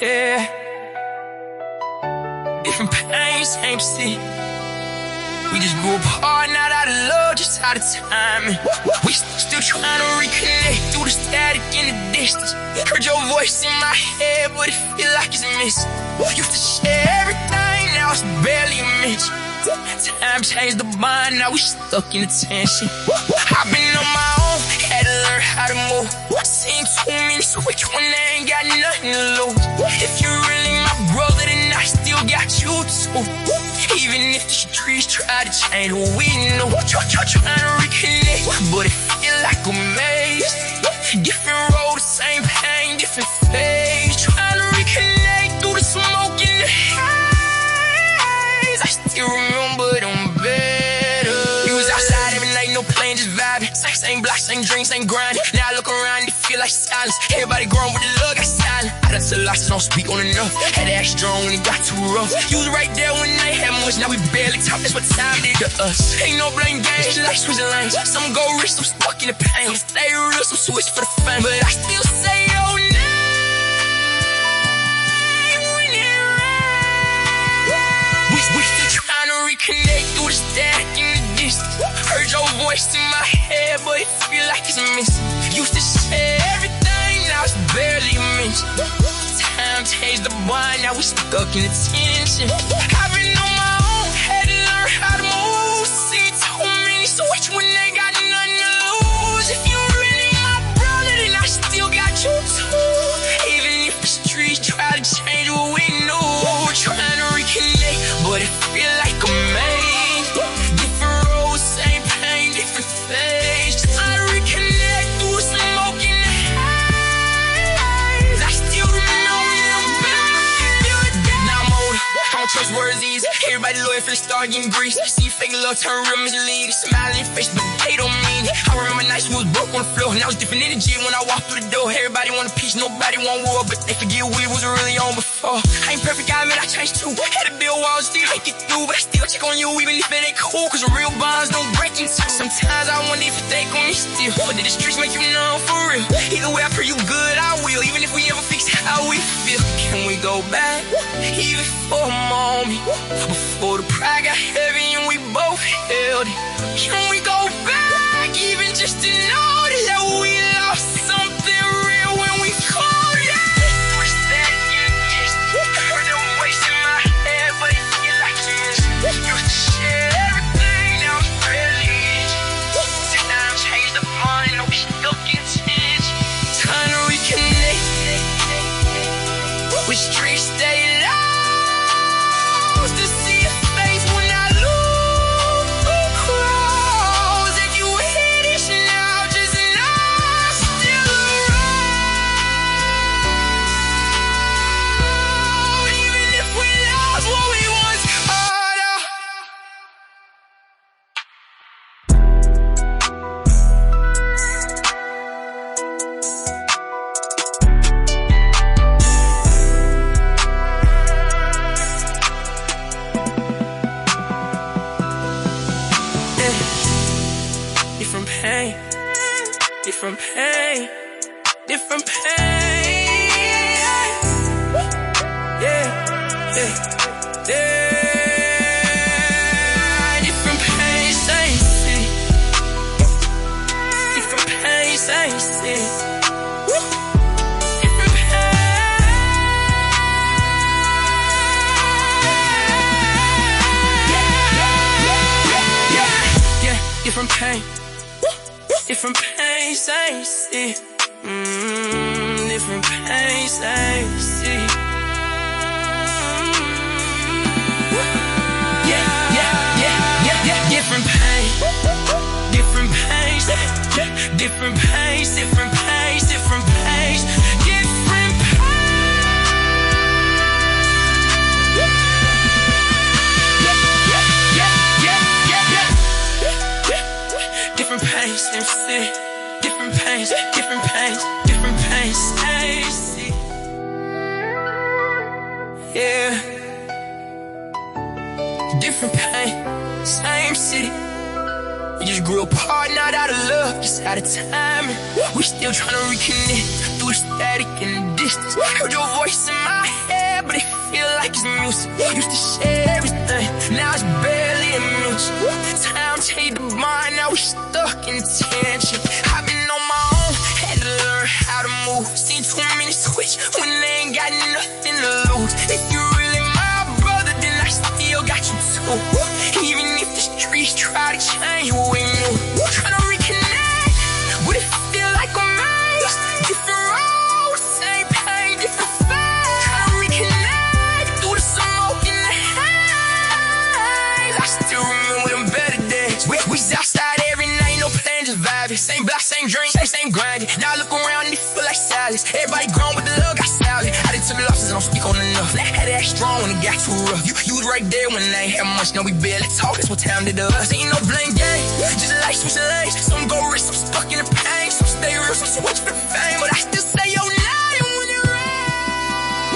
Yeah. Different pain, same city. We just grew apart, not out of love, just out of time. We still trying to reconnect through the static in the distance. Heard your voice in my head, but it feel like it's missing. Used to share everything, now it's barely a mention. Time changed the bond, now we stuck in the tension. I've been on my own, had to learn how to move. Seen too many switch when they ain't got nothing to lose. If you're really my brother, then I still got you too. Even if the streets try to change what we know, trying to reconnect, but it feel like a maze. Different road, the same pain, different phase. Trying to reconnect through the smoke and the haze. I still remember them better. We was outside every night, no playing, just vibing. Same block, same drinks, same grind. Now I look around, it feel like silence. Everybody growing with the love, got silent. I done said lots, don't speak on enough. Had to act strong when it got too rough. You was right there when I had much, now we barely talk, that's what time did to us. Ain't no blame games, like switching lanes. Some go rich, some stuck in the pain. Some stay real, some switch for the fame. But I still say your name when it rains. We still trying to reconnect through the static in the distance. Heard your voice in my head, but it feel like it's missing. Used to share everything, now it's barely mentioned. Time changed the bond, now we stuck in the tension. I've been on my own, had to learn how to move. See too many switch when they got nothing to lose. If you really my brother, then I still got you too. Even if the streets try to change what we know, trying to reconnect, but it feel like a maze. Different roads, same pain, different phase. Trying to reconnect through the smoke and the haze. I still remember them back. Now I'm older, I don't trust words easy. Everybody loyal for the start getting greasy. See fake love turn real misleading. Smile in your face, but they don't mean it. I remember nights we was broke on the floor, and I was different energy when I walked through the door. Everybody want a piece, nobody want war, but they forget we was really on before. I ain't perfect, I admit I changed too. Had to build walls, still make it through, but I still check on you even if it ain't cool, cause the real bonds don't break into. Sometimes I wonder if they on me still, but did the streets make you numb for real? Either way, I pray you good, I will, even if we ever fix how we feel. Can we go back, even for a moment, before the pride got heavy and we both held it? Can we go back, even just to know that we lost something real when we called it? What's that? Heard the voice in my head, but it feel like you used to share everything, now it's barely it. Time changed the bond, no we still get tension. Time to reconnect, with streets stay lost to see your face when I lose. If you hit it now, just know I'm still around. Even if we lost what we once caught up. Different pain, different pain, different pain. Yeah, yeah, yeah. Different pain, same city. Different pain, same city. Different pain. Yeah, different pain. Different pain, same city. Different pain, same city. Different pain, different pains, different pains, different pains, different pains, different pains. Different pains, same city. Different pains, different pains, different pains, same city. Yeah. Different pain, same city. We just grew apart, not out of love, just out of time. We still tryna reconnect through the static and the distance. Heard your voice in my head, but it feel like it's music. Used to share everything, now it's barely a mention. Time changed the mind, now we stuck in tension. I've been on my own, had to learn how to move. Seen too many switch when they ain't got nothing to lose. If you really my brother, then I still got you too. Even if the streets try to change what we knew. Tryna reconnect, but it feel like a maze. Different roads, same pain, different fate. Tryna reconnect through the smoke and the haze. I still remember them better days. We was outside every night, no plan, just vibing. Same block, same drink, same grinding. Now I look around and it feel like silence. Everybody grown with the love, got salad. I done took losses, I don't speak on enough. Had to act strong when it got too rough. You was right there when I ain't had much, now we barely talk. That's what time did us. Ain't no blame game, just like switching lanes. Some go rich, some stuck in the pain. Some stay real, some switch for the fame. But I still say your name when it rains.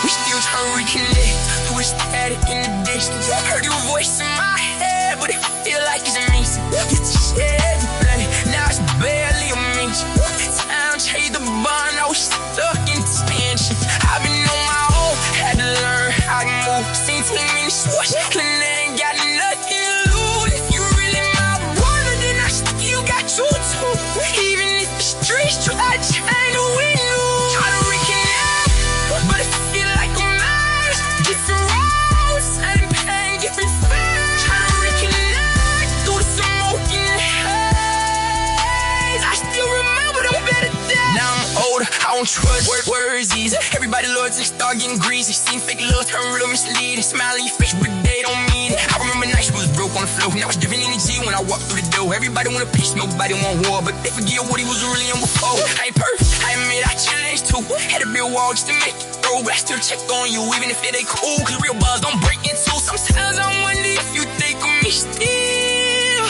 We still tryna reconnect through the static in the distance. Heard your voice in my head, but it feel like it's missing. Used to share everything, now it's barely a mention. Time changed the bond, now we stuck in tension. I've been on my own, had to learn how to move. Seen too many switch, and they ain't got nothing to lose. If you really my brother, then I still got you too. Even if the streets try to change what we knew. Tryna reconnect, but it feel like a maze. Different roads, same pain, different fate. Tryna reconnect through the smoke and the haze. I still remember them better days. Now I'm older, I don't trust words easy. Everybody loves to start getting greasy. Seen fake love turn real misleading. Smiling your face, but they don't mean it. I remember nights we was broke on the floor. Now it's different energy when I walk through the door. Everybody want a peace, nobody want war. But they forget what he was really on before. I ain't perfect, I admit I changed too. Had to build wall just to make it through. But I still check on you, even if it ain't cool. Cause real buzz don't break in two. Sometimes I wonder if you think of me still.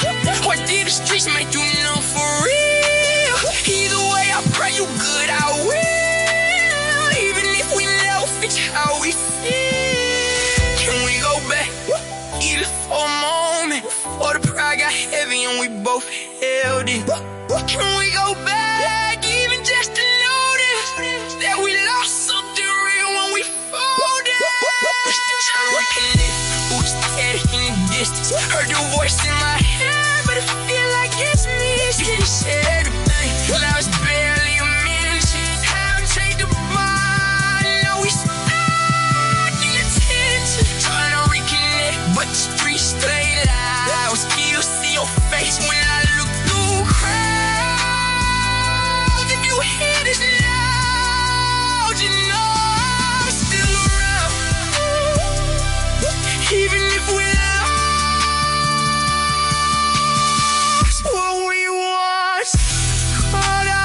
Or did the streets make you numb for real? Either way, I pray you good, I will. Even if we never fit how we feel. Can we go back, even for a moment? Before the pride got heavy and we both held it. Can we go back, even just to notice that we lost something real when we folded? Still trying to reconnect, who static in the distance. Heard your voice in my head, but it feel like it's missing. You said everything, now it's barely a mention. Time changed the mind, now we stuck in attention. Trying to reconnect, but the streets stay loud. Still see your face when I look through crowds. If you hear this loud, you know I'm still around. Even if we lost what we once caught up.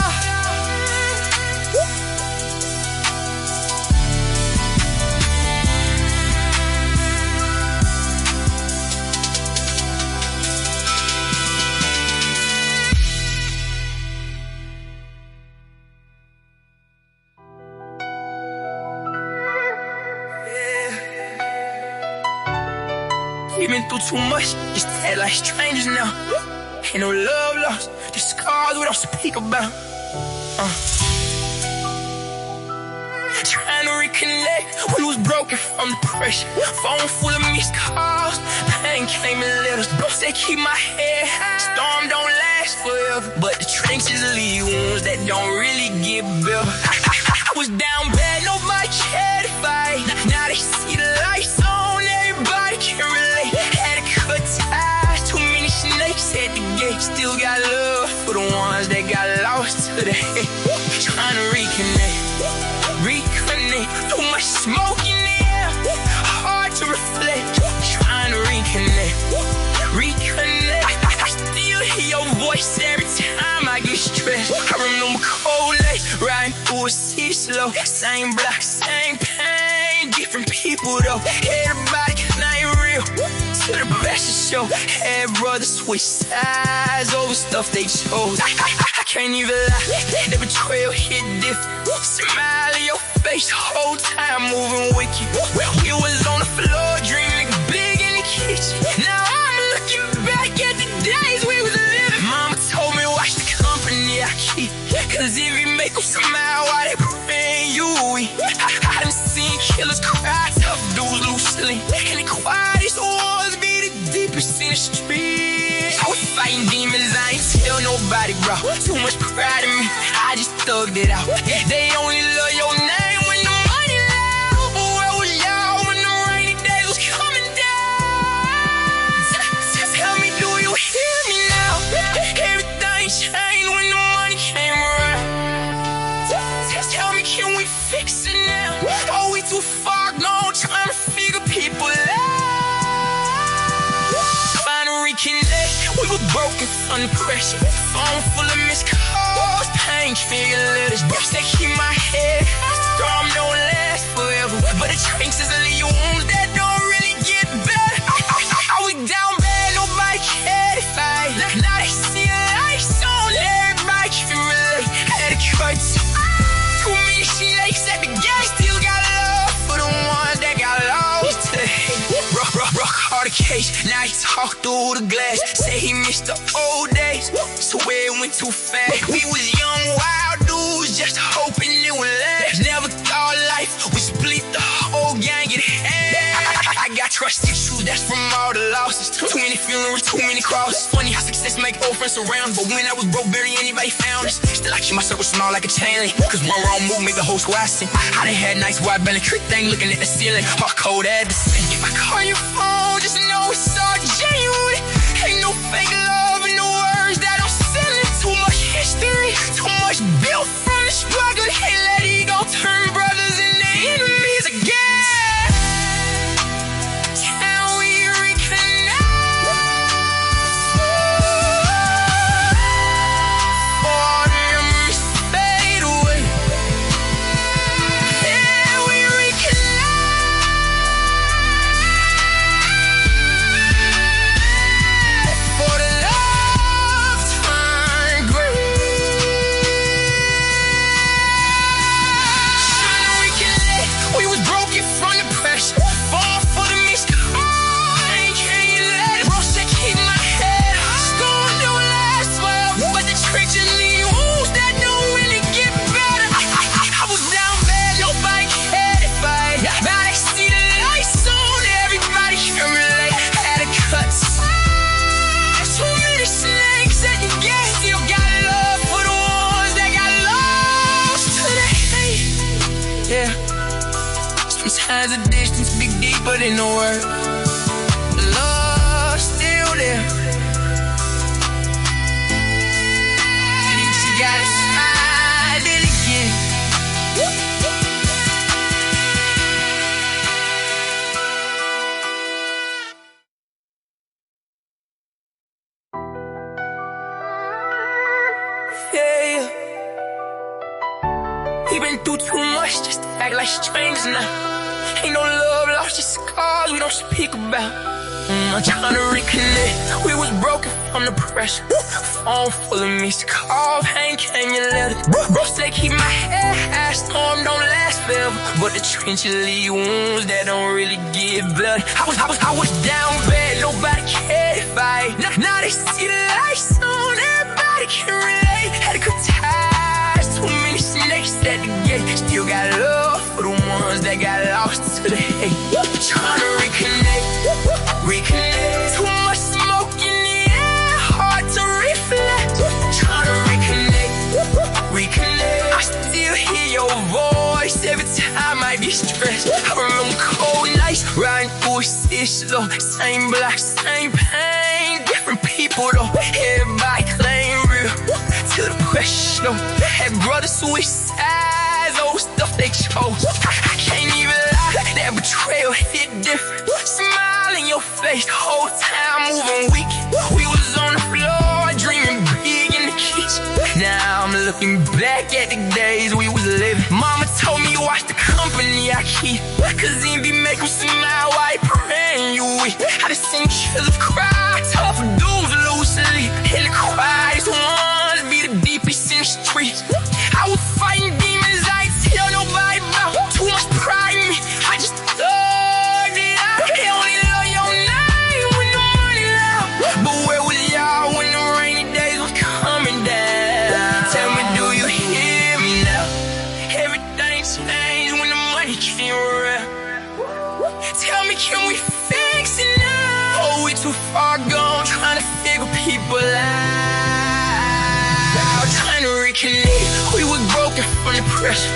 We've been through too much, just act like strangers now. Ain't no love lost, just scars we don't speak about. Trying to reconnect, we was broken from the pressure. Phone full of missed calls, pain came in letters. Said keep my head high, storm don't last forever. But the trenches leave wounds that don't really get better. I was down bad, nobody cared to fight. Now they see the lights on, everybody can relate. Had to cut ties, too many snakes at the gate. Still got love for the ones that got lost to the hate. Trying to reconnect, too much smoke in the air, hard to reflect. Trying to reconnect. I still hear your voice every time I get stressed. I remember cold nights, riding through a city slow. Same block, same pain, different people though. Everybody ain't real, to the best of show. Had brothers switch sides over stuff they chose. I can't even lie, the betrayal hit different. Smile in your face the whole time, moving wicked. We was on the floor, dreaming big in the kitchen. Now I'm looking back at the day Cause if you make them smile while they praying you weak. I done seen killers cry, tough dudes lose sleep. And the quietest ones be the deepest in the street. I was fighting demons, I ain't tell nobody, bro. Too much pride in me, I just thugged it out. They only love your name when the money loud. But where was y'all when the rainy days was coming down? Tell me, do you hear me now? Everything changed when the money came around. Tell me, can we fix it now? Are we too far gone trying to figure people out? Trying to reconnect, we were broken from the pressure. Phone full of missed calls, pain figure letters. Burst that keep my head. Storm don't last forever, but the drinks is leave you wounds that don't really get better. I was down bad, nobody cared if I. Now they see a light on, everybody can relate. Had a cut. Too many snakes at the gate, still got love for the ones that got lost today. Rock the case, now he talk through the glass. Say he missed the old days, so it went too fast. We was young, wild dudes, just hoping it would last. Never thought life would split the whole gang in half. I got trust issues, that's from all the losses. Too many funerals, too many crosses. Funny how success make old friends surround, but when I was broke, barely anybody found us. Still I keep my circle small like a chain link, cause one wrong move make the whole squad sing. I done had nights where I been a trick thing, looking at the ceiling, heart cold at the sink. If I call your phone, just know it's all genuine. Ain't no fake love in the words that I'm selling. Too much history, too much built from the struggle. Can't let ego turn brothers into enemies again. Can we reconnect? All the memories fade away. Can we reconnect? For the love turn gray. Trying to reconnect, we was broken from the pressure. Fall for the missed call, ain't can you let it? Bro said keep my head up. Storm don't last forever, but the tricks and the wounds that don't really get better. I was down bad, nobody cared if I. Now they see the lights on, everybody can relate. Had a cut. Too many snakes at the gate. Still got love for the ones that got lost today. Yeah. Sometimes the distance be deeper than the word. The love's still there. You just gotta find it again. Yeah. We been through too much just to act like strangers now. Ain't no love lost, just scars we don't speak about. I'm trying to reconnect. We was broken from the pressure. Phone full of missed calls, pain can you let it? Bro say keep my head high, storm don't last forever, but the trenches leave wounds that don't really get bloody. I was down bad, nobody cared if I. Now they see the lights on, everybody can relate. Had to cut ties, too many snakes at the gate. Still got love for the ones that got lost today. Trying to reconnect. Too much smoke in the air, hard to reflect. Trying to reconnect. I still hear your voice every time I be stressed. I remember cold nights, riding through a slow. Same block, same pain, different people though. Everybody claim real till the pressure show. Had brothers switch sides, old stuff they chose. I can't even lie, that betrayal hit different. Smile in your face, the whole time moving weak. We was on the floor, dreaming big in the kitchen. Now I'm looking back at the days we was living. Mama told me watch the company I keep, cause envy make them smile while they praying you weak. I just seen killers cry, tough dudes lose sleep. And the quietest ones be the deepest in the streets. I was fighting demons I ain't tell nobody about. Too much pride in me, I just thugged it out. They only love your name when the money loud. But where was y'all when the rainy days was coming down? Tell me, do you hear baby, can we fix it now? Oh, we too far gone, trying to figure people out. Trying to reconnect, we were broken from the pressure.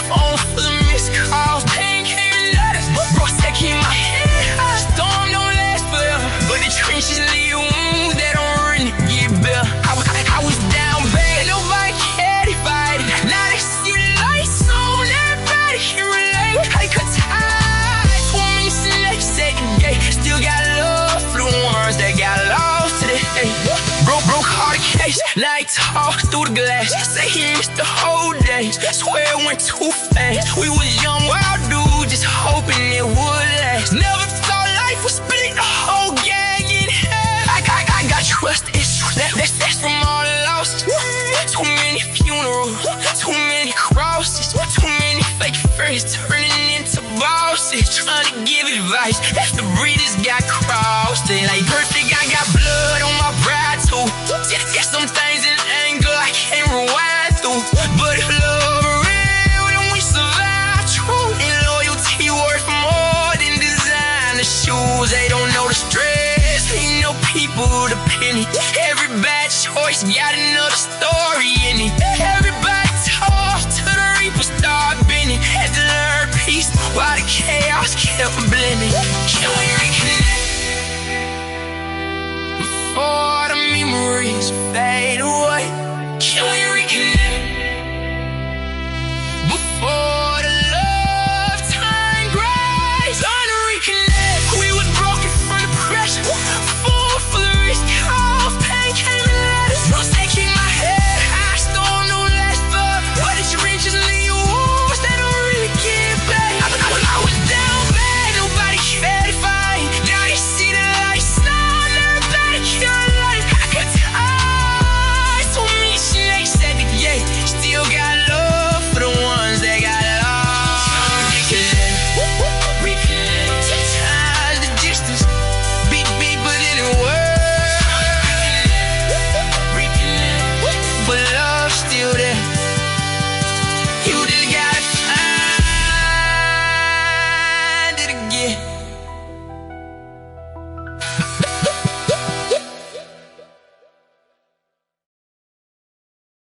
Phone full of missed calls, pain came in letters. Bro said keep my head high, storm don't last forever. But the trenches leave wounds that don't really get better. I was down bad, nobody cared if I did. Now they see the lights on, everybody can relate. I could tie 2 minutes and they said today. Still got love for the ones that got lost today. Broke hard case, now he talk through the glass. Say he missed the whole day, swear it went too fast. We was young, wild dudes, just hoping it would last. Never thought life would split the whole gang in half. I got trust issues, that's from all the losses. Too many funerals, too many crosses, too many fake friends turning into bosses. Trying to give advice after breeders got crossed. It ain't perfect, I got blood on my brow too. Got some things in anger I can't rewind through. But if love real, then we survive true. And loyalty worth more than designer shoes. They don't know the stress, ain't no people dependent. Every bad choice got another story.